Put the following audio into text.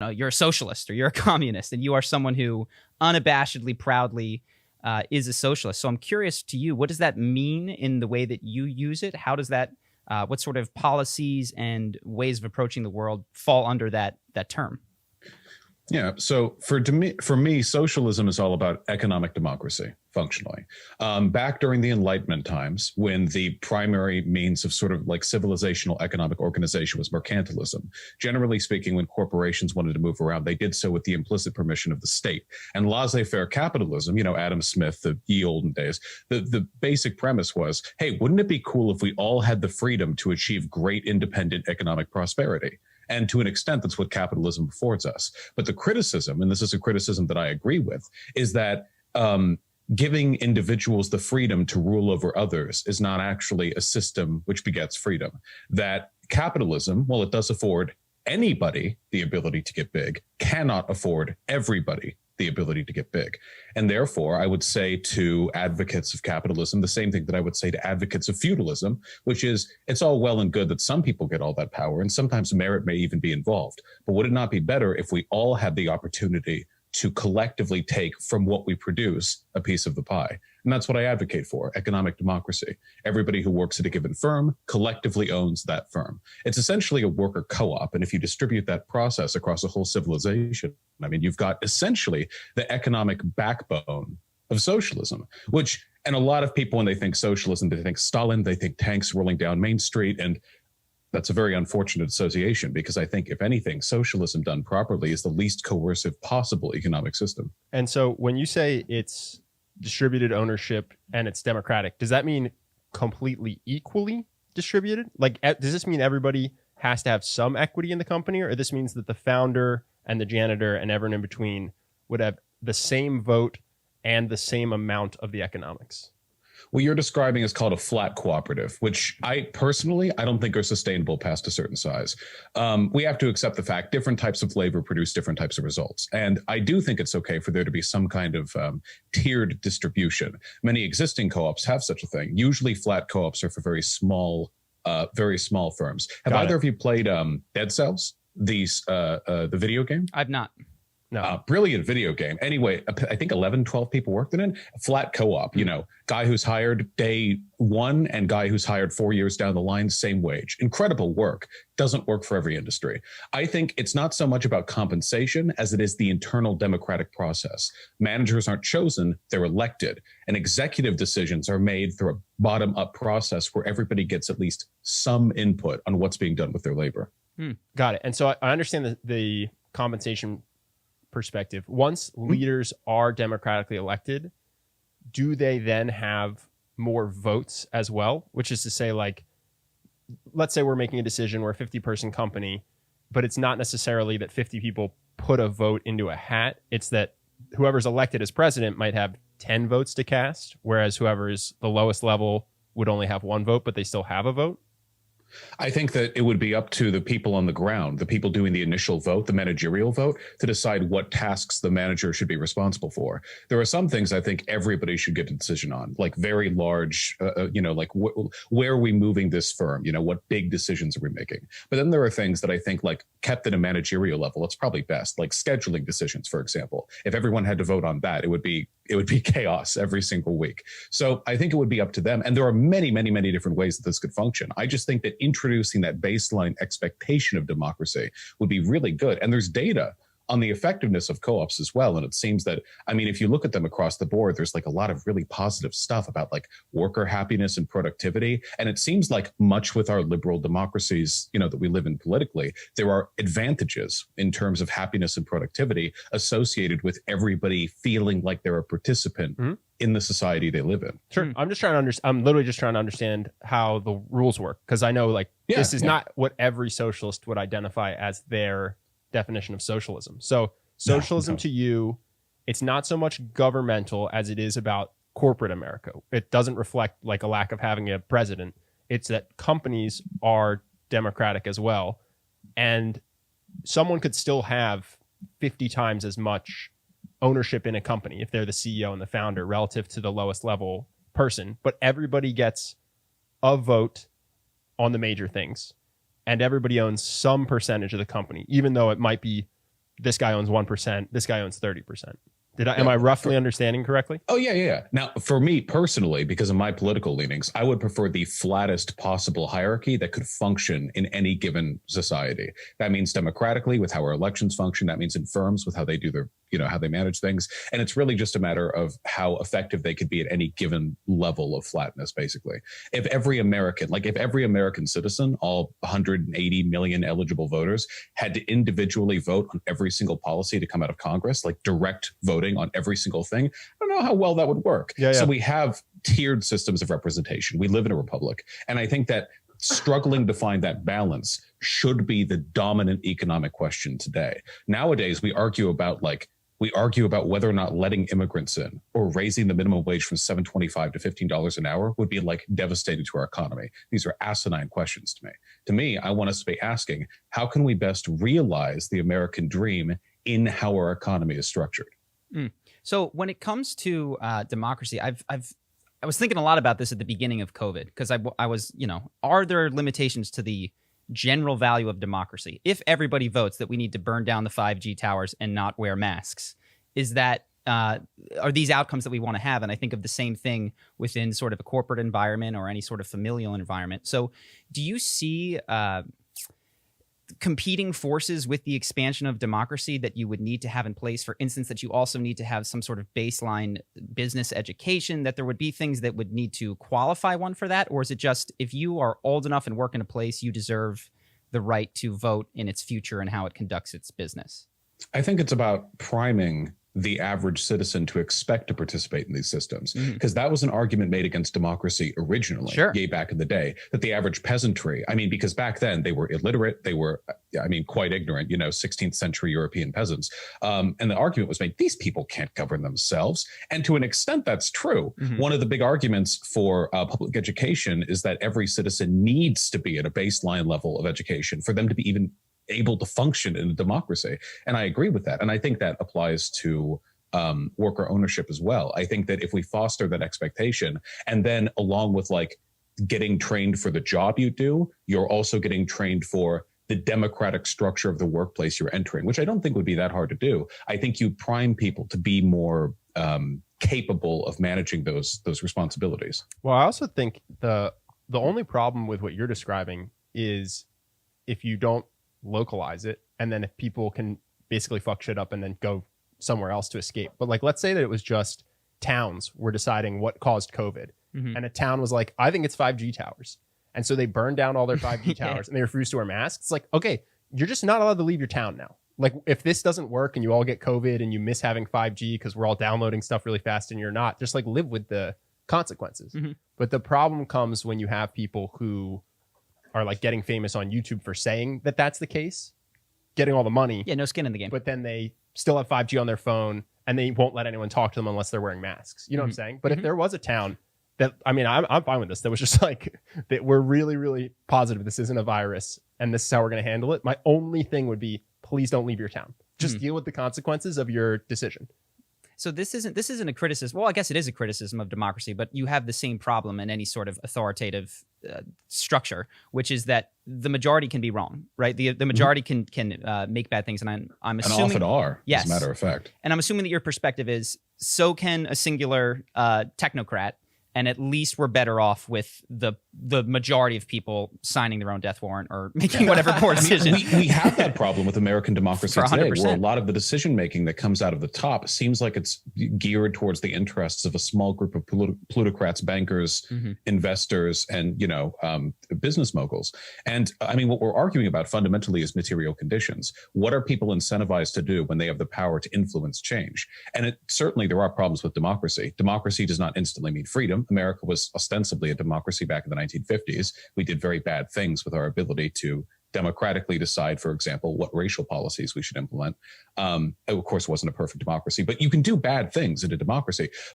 you're a socialist or you're a communist, and you are someone who unabashedly, proudly is a socialist. So I'm curious to you, what does that mean in the way that you use it? How does that, what sort of policies and ways of approaching the world fall under that term? Yeah. So for me, socialism is all about economic democracy, functionally. Back during the Enlightenment times, when the primary means of sort of like civilizational economic organization was mercantilism, generally speaking, when corporations wanted to move around, they did so with the implicit permission of the state. And laissez-faire capitalism, Adam Smith, the ye olden days, the basic premise was, hey, wouldn't it be cool if we all had the freedom to achieve great independent economic prosperity? And to an extent, that's what capitalism affords us. But the criticism, and this is a criticism that I agree with, is that giving individuals the freedom to rule over others is not actually a system which begets freedom. That capitalism, while it does afford anybody the ability to get big, cannot afford everybody the ability to get big. And therefore, I would say to advocates of capitalism the same thing that I would say to advocates of feudalism, which is it's all well and good that some people get all that power, and sometimes merit may even be involved. But would it not be better if we all had the opportunity to collectively take from what we produce a piece of the pie? And that's what I advocate for, economic democracy. Everybody who works at a given firm collectively owns that firm. It's essentially a worker co-op. And if you distribute that process across a whole civilization, I mean, you've got essentially the economic backbone of socialism, which, and a lot of people, when they think socialism, they think Stalin, they think tanks rolling down Main Street. And that's a very unfortunate association, because I think, if anything, socialism done properly is the least coercive possible economic system. And so when you say it's distributed ownership and it's democratic, does that mean completely equally distributed? Like, does this mean everybody has to have some equity in the company, or this means that the founder and the janitor and everyone in between would have the same vote and the same amount of the economics? What you're describing is called a flat cooperative, which I don't think are sustainable past a certain size. We have to accept the fact different types of labor produce different types of results. And I do think it's okay for there to be some kind of tiered distribution. Many existing co-ops have such a thing. Usually flat co-ops are for very small firms. Have either of you played Dead Cells, the video game? I've not. No. Brilliant video game. Anyway, I think 11, 12 people worked in it. Flat co-op, guy who's hired day one and guy who's hired 4 years down the line, same wage. Incredible work. Doesn't work for every industry. I think it's not so much about compensation as it is the internal democratic process. Managers aren't chosen, they're elected. And executive decisions are made through a bottom-up process where everybody gets at least some input on what's being done with their labor. Got it. And so I understand the compensation perspective. Once leaders are democratically elected, do they then have more votes as well? Which is to say, like, let's say we're making a decision, we're a 50-person company, but it's not necessarily that 50 people put a vote into a hat. It's that whoever's elected as president might have 10 votes to cast, whereas whoever is the lowest level would only have one vote, but they still have a vote. I think that it would be up to the people on the ground, the people doing the initial vote, the managerial vote, to decide what tasks the manager should be responsible for. There are some things I think everybody should get a decision on, like very large, where are we moving this firm? What big decisions are we making? But then there are things that I think, like, kept at a managerial level, it's probably best, like scheduling decisions, for example. If everyone had to vote on that, it would be chaos every single week. So I think it would be up to them. And there are many, many, many different ways that this could function. I just think that introducing that baseline expectation of democracy would be really good. And there's data on the effectiveness of co-ops as well. And it seems that, if you look at them across the board, there's like a lot of really positive stuff about like worker happiness and productivity. And it seems like much with our liberal democracies, that we live in politically, there are advantages in terms of happiness and productivity associated with everybody feeling like they're a participant in the society they live in. Sure. I'm literally just trying to understand how the rules work. Cause I know this is not what every socialist would identify as their definition of socialism. So socialism to you, it's not so much governmental as it is about corporate America. It doesn't reflect like a lack of having a president. It's that companies are democratic as well. And someone could still have 50 times as much ownership in a company if they're the CEO and the founder relative to the lowest level person. But everybody gets a vote on the major things. And everybody owns some percentage of the company, even though it might be this guy owns 1%, this guy owns 30%. Am I roughly understanding correctly? Oh, yeah. Now, for me personally, because of my political leanings, I would prefer the flattest possible hierarchy that could function in any given society. That means democratically with how our elections function. That means in firms with how they do their, how they manage things. And it's really just a matter of how effective they could be at any given level of flatness, basically. If every American citizen, all 180 million eligible voters, had to individually vote on every single policy to come out of Congress, like direct voting on every single thing, I don't know how well that would work. So we have tiered systems of representation. We live in a republic. And I think that struggling to find that balance should be the dominant economic question today. Nowadays, we argue about whether or not letting immigrants in or raising the minimum wage from $7.25 to $15 an hour would be like devastating to our economy. These are asinine questions to me. To me, I want us to be asking, how can we best realize the American dream in how our economy is structured? So when it comes to democracy, I was thinking a lot about this at the beginning of COVID, because I was, are there limitations to the general value of democracy? If everybody votes that we need to burn down the 5G towers and not wear masks, are these outcomes that we want to have? And I think of the same thing within sort of a corporate environment or any sort of familial environment. So do you see competing forces with the expansion of democracy that you would need to have in place? For instance, that you also need to have some sort of baseline business education, that there would be things that would need to qualify one for that? Or is it just, if you are old enough and work in a place, you deserve the right to vote in its future and how it conducts its business? I think it's about priming the average citizen to expect to participate in these systems, because that was an argument made against democracy originally, back in the day, that the average peasantry, because back then they were illiterate, they were, quite ignorant, 16th century European peasants. And the argument was made, these people can't govern themselves. And to an extent, that's true. One of the big arguments for public education is that every citizen needs to be at a baseline level of education for them to be even able to function in a democracy. And I agree with that. And I think that applies to worker ownership as well. I think that if we foster that expectation, and then along with getting trained for the job you do, you're also getting trained for the democratic structure of the workplace you're entering, which I don't think would be that hard to do. I think you prime people to be more capable of managing those responsibilities. Well, I also think the only problem with what you're describing is if you don't localize it, and then if people can basically fuck shit up and then go somewhere else to escape. But let's say that it was just towns were deciding what caused COVID, and a town was like, I think it's 5G towers, and so they burned down all their 5G towers and they refused to wear masks. It's like, okay, you're just not allowed to leave your town now. If this doesn't work and you all get COVID and you miss having 5G because we're all downloading stuff really fast and you're not, just live with the consequences. But the problem comes when you have people who are getting famous on YouTube for saying that that's the case, getting all the money. Yeah, no skin in the game. But then they still have 5G on their phone and they won't let anyone talk to them unless they're wearing masks. You know what I'm saying? But if there was a town that, I'm fine with this, that was just that we're really, really positive this isn't a virus and this is how we're going to handle it. My only thing would be, please don't leave your town. Just deal with the consequences of your decision. So this isn't a criticism. Well, I guess it is a criticism of democracy, but you have the same problem in any sort of authoritative structure, which is that the majority can be wrong, right? The majority can make bad things, and I'm assuming, and often are, yes, as a matter of fact. And I'm assuming that your perspective is, so can a singular technocrat, and at least we're better off with the majority of people signing their own death warrant or making whatever poor decision. We have that problem with American democracy today, where a lot of the decision making that comes out of the top seems like it's geared towards the interests of a small group of plutocrats, bankers, investors, and business moguls. And what we're arguing about fundamentally is material conditions. What are people incentivized to do when they have the power to influence change? And certainly there are problems with democracy. Democracy does not instantly mean freedom. America was ostensibly a democracy back in the 1950s. We did very bad things with our ability to democratically decide, for example, what racial policies we should implement. Of course, it wasn't a perfect democracy, but you can do bad things in a democracy.